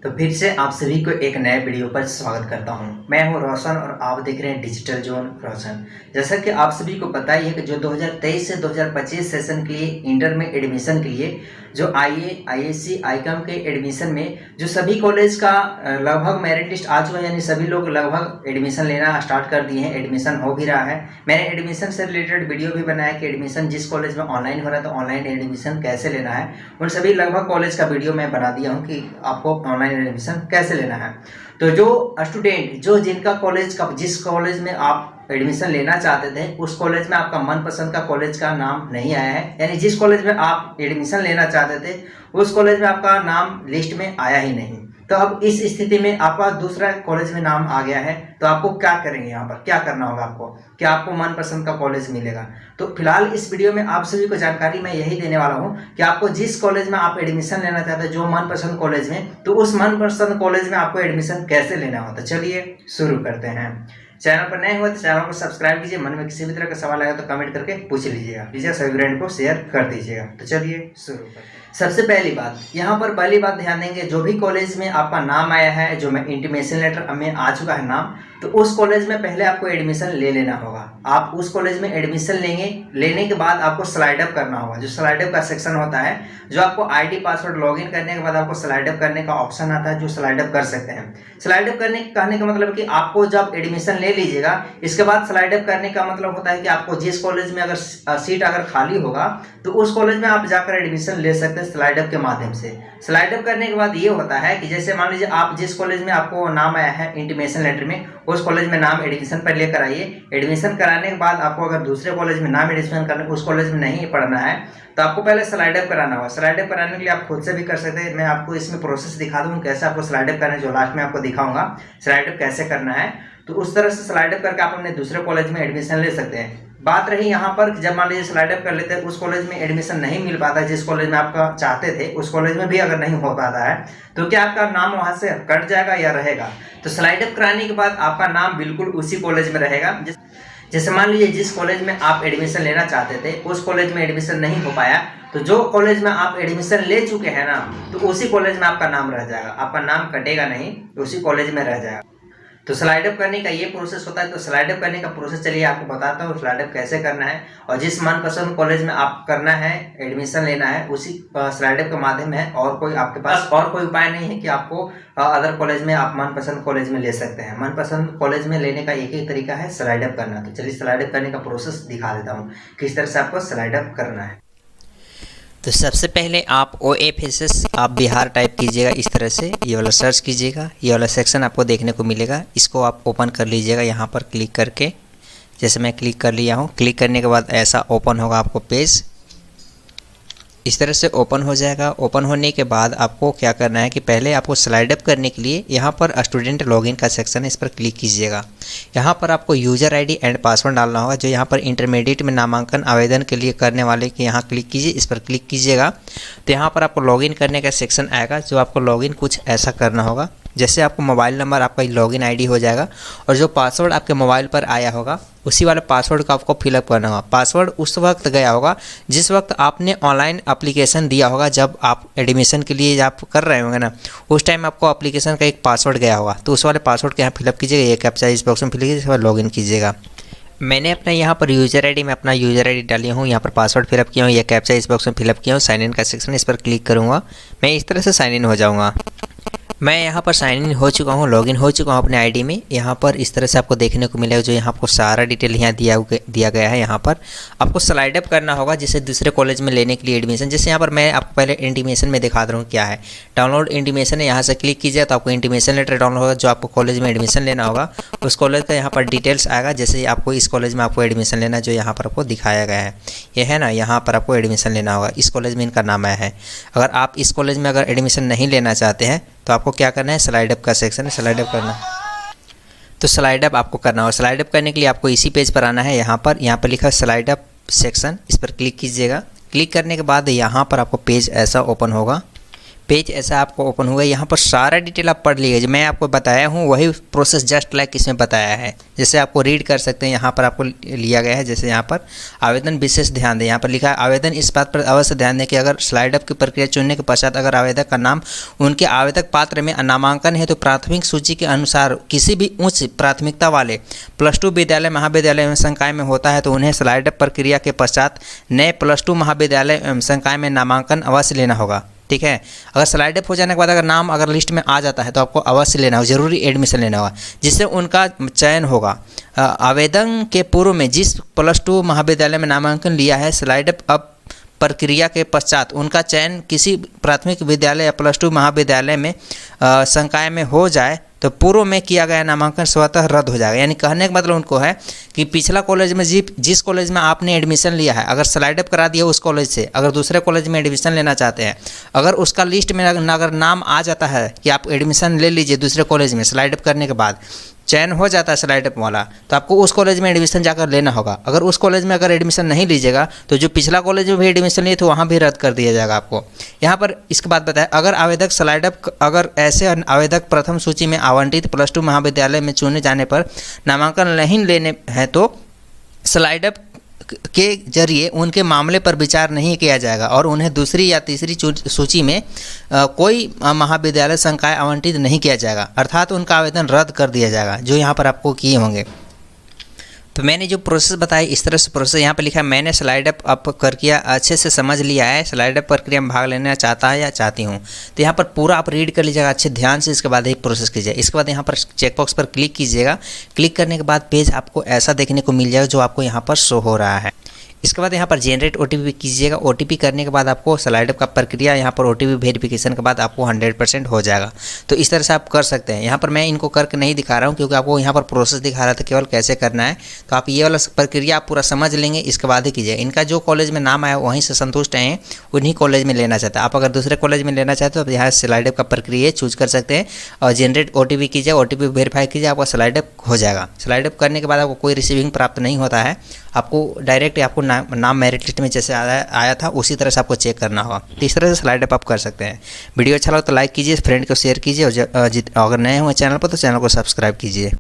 तो फिर से आप सभी को एक नए वीडियो पर स्वागत करता हूं। मैं हूं रोशन और आप देख रहे हैं डिजिटल जोन रोशन। जैसा कि आप सभी को पता ही है कि जो 2023 से 2025 सेशन के लिए इंटर में एडमिशन के लिए जो आईए, आईएससी, आईकॉम के एडमिशन में जो सभी कॉलेज का लगभग मेरिट लिस्ट आ चुका है, यानी सभी लोग लगभग एडमिशन लेना स्टार्ट कर दिए हैं। एडमिशन हो भी रहा है। मैंने एडमिशन से रिलेटेड वीडियो भी बनाया कि एडमिशन जिस कॉलेज में ऑनलाइन हो रहा है तो ऑनलाइन एडमिशन कैसे लेना है। उन सभी लगभग कॉलेज का वीडियो मैं बना दिया हूँ कि आपको ऑनलाइन एडमिशन कैसे लेना है। तो जो स्टूडेंट जिनका कॉलेज का जिस कॉलेज में आप एडमिशन लेना चाहते थे उस कॉलेज में आपका मनपसंद का कॉलेज का नाम नहीं आया है, यानी जिस कॉलेज में आप एडमिशन लेना चाहते थे उस कॉलेज में आपका नाम लिस्ट में आया ही नहीं, तो अब इस स्थिति में आपका दूसरा कॉलेज में नाम आ गया है, तो आपको क्या करेंगे, यहाँ पर क्या करना होगा आपको, क्या आपको मनपसंद का कॉलेज मिलेगा। तो फिलहाल इस वीडियो में आप सभी को जानकारी मैं यही देने वाला हूँ कि आपको जिस कॉलेज में आप एडमिशन लेना चाहते हैं, जो मनपसंद कॉलेज में, तो उस मनपसंद कॉलेज में आपको एडमिशन कैसे लेना होता है। चलिए शुरू करते हैं। चैनल पर नए हुए तो चैनल को सब्सक्राइब कीजिए। मन में किसी भी तरह का सवाल आएगा तो कमेंट करके पूछ लीजिएगा, सभी फ्रेंड को शेयर कर दीजिएगा। तो चलिए शुरू करते हैं। सबसे पहली बात, यहाँ पर पहली बात ध्यान देंगे, जो भी कॉलेज में आपका नाम आया है, जो मैं इंटीमेशन लेटर में आ चुका है नाम, तो उस कॉलेज में पहले आपको एडमिशन ले लेना होगा। आप उस कॉलेज में एडमिशन लेंगे, लेने के बाद आपको स्लाइड अप करना होगा। जो स्लाइड अप का सेक्शन होता है, जो आपको आईडी पासवर्ड लॉगिन करने के बाद आपको स्लाइड अप करने का ऑप्शन आता है, जो स्लाइड अप कर सकते हैं। स्लाइड अप करने कहने का मतलब कि आपको जब एडमिशन ले लीजिएगा, इसके बाद स्लाइड अप करने का मतलब होता है कि आपको जिस कॉलेज में अगर सीट अगर खाली होगा तो उस कॉलेज में आप जाकर एडमिशन ले सकते हैं स्लाइड अप के माध्यम से। स्लाइड अप करने के बाद ये होता है कि जैसे मान लीजिए आप जिस कॉलेज में आपको नाम आया है इंटीमेशन लेटर में, उस कॉलेज में नाम एडमिशन पर लेकर आइए। एडमिशन कराने के बाद आपको अगर दूसरे कॉलेज में नाम एडमिशन करने उस कॉलेज में नहीं पढ़ना है तो आपको पहले स्लाइड अप कराना होगा। स्लाइड अप कराने के लिए आप खुद से भी कर सकते हैं। मैं आपको इसमें प्रोसेस दिखा दूँ कैसे आपको स्लाइड अप करना है, जो लास्ट में आपको दिखाऊंगा स्लाइड अप कैसे करना है। तो उस तरह से स्लाइड अप करके आप अपने दूसरे कॉलेज में एडमिशन ले सकते हैं। बात रही यहाँ पर, जब मान लीजिए स्लाइड अप कर लेते हैं, उस कॉलेज में एडमिशन नहीं मिल पाता है, जिस कॉलेज में आपका चाहते थे उस कॉलेज में भी अगर नहीं हो पाता है, तो क्या आपका नाम वहां से कट जाएगा या रहेगा। तो स्लाइड अप कराने के बाद आपका नाम बिल्कुल उसी कॉलेज में रहेगा। जैसे मान लीजिए जिस कॉलेज में आप एडमिशन लेना चाहते थे उस कॉलेज में एडमिशन नहीं हो पाया, तो जो कॉलेज में आप एडमिशन ले चुके हैं ना, तो उसी कॉलेज में आपका नाम रह जाएगा, आपका नाम कटेगा नहीं, उसी कॉलेज में रह जाएगा। तो स्लाइड अप करने का ये प्रोसेस होता है। तो स्लाइड अप करने का प्रोसेस चलिए आपको बताता हूँ स्लाइड अप कैसे करना है, और जिस मनपसंद कॉलेज में आप करना है एडमिशन लेना है उसी स्लाइड अप के माध्यम है। और कोई आपके पास और कोई उपाय नहीं है कि आपको अदर कॉलेज में आप मनपसंद कॉलेज में ले सकते हैं। मनपसंद कॉलेज में लेने का एक ही तरीका है, स्लाइड अप करना। तो चलिए स्लाइड अप करने का प्रोसेस दिखा देता हूँ किस तरह से आपको स्लाइड अप करना है। तो सबसे पहले आप OFSS आप बिहार टाइप कीजिएगा, इस तरह से ये वाला सर्च कीजिएगा। ये वाला सेक्शन आपको देखने को मिलेगा, इसको आप ओपन कर लीजिएगा यहाँ पर क्लिक करके। जैसे मैं क्लिक कर लिया हूँ, क्लिक करने के बाद ऐसा ओपन होगा आपको पेज, इस तरह से ओपन हो जाएगा। ओपन होने के बाद आपको क्या करना है कि पहले आपको स्लाइड अप करने के लिए यहाँ पर स्टूडेंट लॉगिन का सेक्शन है, इस पर क्लिक कीजिएगा। यहाँ पर आपको यूज़र आईडी एंड पासवर्ड डालना होगा, जो यहाँ पर इंटरमीडिएट में नामांकन आवेदन के लिए करने वाले के यहाँ क्लिक कीजिए, इस पर क्लिक कीजिएगा। तो यहाँ पर आपको लॉगिन करने का सेक्शन आएगा, जो आपको लॉगिन कुछ ऐसा करना होगा। जैसे आपको मोबाइल नंबर आपका लॉगिन आईडी हो जाएगा, और जो पासवर्ड आपके मोबाइल पर आया होगा उसी वाले पासवर्ड को आपको फिलअप करना होगा। पासवर्ड उस वक्त गया होगा जिस वक्त आपने ऑनलाइन एप्लीकेशन दिया होगा, जब आप एडमिशन के लिए आप कर रहे होंगे ना, उस टाइम आपको एप्लीकेशन का एक पासवर्ड गया होगा, तो उस वाले पासवर्ड के यहाँ फिलअप कीजिएगा। ये कैप्चा इस बॉक्स में फिल कीजिए, इसके बाद लॉगिन कीजिएगा। मैंने अपना यहाँ पर यूज़र आईडी में अपना यूज़र आईडी डाली हूँ, यहाँ पर पासवर्ड फिलअप किया हूँ, ये कैप्चा इस बॉक्स में फिलअप किया हूँ। साइन इन का सेक्शन, इस पर क्लिक करूँगा, मैं इस तरह से साइन इन हो जाऊँगा। मैं यहाँ पर साइन इन हो चुका हूँ, लॉगिन हो चुका हूँ अपने आईडी में। यहाँ पर इस तरह से आपको देखने को मिलेगा, जो यहाँ आपको सारा डिटेल यहाँ दिया गया है। यहाँ पर आपको स्लाइड अप करना होगा, जिसे दूसरे कॉलेज में लेने के लिए एडमिशन। जैसे यहाँ पर मैं आपको पहले इंटीमेशन में दिखा रहा हूँ क्या है। डाउनलोड इंटीमेशन है, यहाँ से क्लिक कीजिए तो आपको इंटीमेशन लेटर डाउनलोड होगा, जो आपको कॉलेज में एडमिशन लेना होगा उस कॉलेज का यहाँ पर डिटेल्स आएगा। जैसे आपको इस कॉलेज में आपको एडमिशन लेना, जो यहाँ पर आपको दिखाया गया है, ये है ना, यहाँ पर आपको एडमिशन लेना होगा। इस कॉलेज में इनका नाम आया है। अगर आप इस कॉलेज में अगर एडमिशन नहीं लेना चाहते हैं तो आपको क्या करना है, स्लाइड अप का सेक्शन है, स्लाइड अप करना। तो स्लाइड अप आपको करना होगा। स्लाइड अप करने के लिए आपको इसी पेज पर आना है। यहाँ पर लिखा है स्लाइड अप सेक्शन, इस पर क्लिक कीजिएगा। क्लिक करने के बाद यहाँ पर आपको पेज ऐसा ओपन होगा। पेज ऐसा आपको ओपन होगा। यहाँ पर सारा डिटेल आप पढ़ लीजिए, मैं आपको बताया हूँ वही प्रोसेस जस्ट लाइक इसमें बताया है। जैसे आपको रीड कर सकते हैं, यहाँ पर आपको लिया गया है। जैसे यहाँ पर आवेदन विशेष ध्यान दें, यहाँ पर लिखा है आवेदन इस बात पर अवश्य ध्यान दें कि अगर स्लाइड अप की प्रक्रिया चुनने के पश्चात अगर आवेदक का नाम उनके आवेदक पात्र में नामांकन है तो प्राथमिक सूची के अनुसार किसी भी उच्च प्राथमिकता वाले +2 विद्यालय महाविद्यालय एवं संकाय में होता है तो उन्हें स्लाइड अप प्रक्रिया के पश्चात नए +2 महाविद्यालय एवं संकाय में नामांकन अवश्य लेना होगा। ठीक है, अगर स्लाइड अप हो जाने के बाद अगर नाम अगर लिस्ट में आ जाता है तो आपको अवश्य लेना होगा, जरूरी एडमिशन लेना होगा, जिससे उनका चयन होगा। आवेदन के पूर्व में जिस +2 महाविद्यालय में नामांकन लिया है, स्लाइड अप प्रक्रिया के पश्चात उनका चयन किसी प्राथमिक विद्यालय या +2 महाविद्यालय में संकाय में हो जाए तो पूर्व में किया गया नामांकन स्वतः रद्द हो जाएगा। यानी कहने का मतलब उनको है कि पिछला कॉलेज में जिस कॉलेज में आपने एडमिशन लिया है, अगर स्लाइड अप करा दिया उस कॉलेज से, अगर दूसरे कॉलेज में एडमिशन लेना चाहते हैं, अगर उसका लिस्ट में अगर नाम आ जाता है कि आप एडमिशन ले लीजिए दूसरे कॉलेज में, स्लाइड अप करने के बाद चयन हो जाता है स्लाइड अप वाला, तो आपको उस कॉलेज में एडमिशन जाकर लेना होगा। अगर उस कॉलेज में अगर एडमिशन नहीं लीजिएगा तो जो पिछला कॉलेज में भी एडमिशन लिए थे वहाँ भी रद्द कर दिया जाएगा आपको। यहाँ पर इसके बाद बताया, अगर आवेदक स्लाइड अप अगर ऐसे आवेदक प्रथम सूची में आवंटित +2 महाविद्यालय में चुने जाने पर नामांकन नहीं लेने हैं तो स्लाइड अप के जरिए उनके मामले पर विचार नहीं किया जाएगा और उन्हें दूसरी या तीसरी सूची में कोई महाविद्यालय संकाय आवंटित नहीं किया जाएगा, अर्थात उनका आवेदन रद्द कर दिया जाएगा जो यहाँ पर आपको किए होंगे। तो मैंने जो प्रोसेस बताया इस तरह से प्रोसेस यहाँ पर लिखा है, मैंने स्लाइड अप प्रक्रिया अच्छे से समझ लिया है, स्लाइड अप प्रक्रिया में भाग लेना चाहता है या चाहती हूँ। तो यहाँ पर पूरा आप रीड कर लीजिएगा अच्छे ध्यान से, इसके बाद एक प्रोसेस कीजिए। इसके बाद यहाँ पर चेकबॉक्स पर क्लिक कीजिएगा। क्लिक करने के बाद पेज आपको ऐसा देखने को मिल जाएगा जो आपको यहाँ पर शो हो रहा है। इसके बाद यहाँ पर जनरेट OTP कीजिएगा। OTP करने के बाद आपको स्लाइड अप का प्रक्रिया यहाँ पर OTP वेरिफिकेशन के बाद आपको 100% हो जाएगा। तो इस तरह से आप कर सकते हैं। यहाँ पर मैं इनको करके नहीं दिखा रहा हूँ क्योंकि आपको यहाँ पर प्रोसेस दिखा रहा था केवल कैसे करना है। तो आप ये वाला प्रक्रिया आप पूरा समझ लेंगे, इसके बाद ही कीजिए। इनका जो कॉलेज में नाम आया वहीं से संतुष्ट हैं, उन्हीं कॉलेज में लेना चाहते हैं। आप अगर दूसरे कॉलेज में लेना चाहते हो तो यहाँ स्लाइड अप का प्रक्रिया चूज कर सकते हैं और जनरेट OTP कीजिए, OTP वेरीफाई कीजिए, आपका स्लाइड अप हो जाएगा। स्लाइड अप करने के बाद आपको कोई रिसीविंग प्राप्त नहीं होता है, आपको डायरेक्ट आपको नाम मेरिट लिस्ट में जैसे आया था उसी तरह से आपको चेक करना होगा। तो इस तरह से स्लाइड अप आप कर सकते हैं। वीडियो अच्छा लगा तो लाइक कीजिए, फ्रेंड को शेयर कीजिए और अगर नए हुए चैनल पर तो चैनल को सब्सक्राइब कीजिए।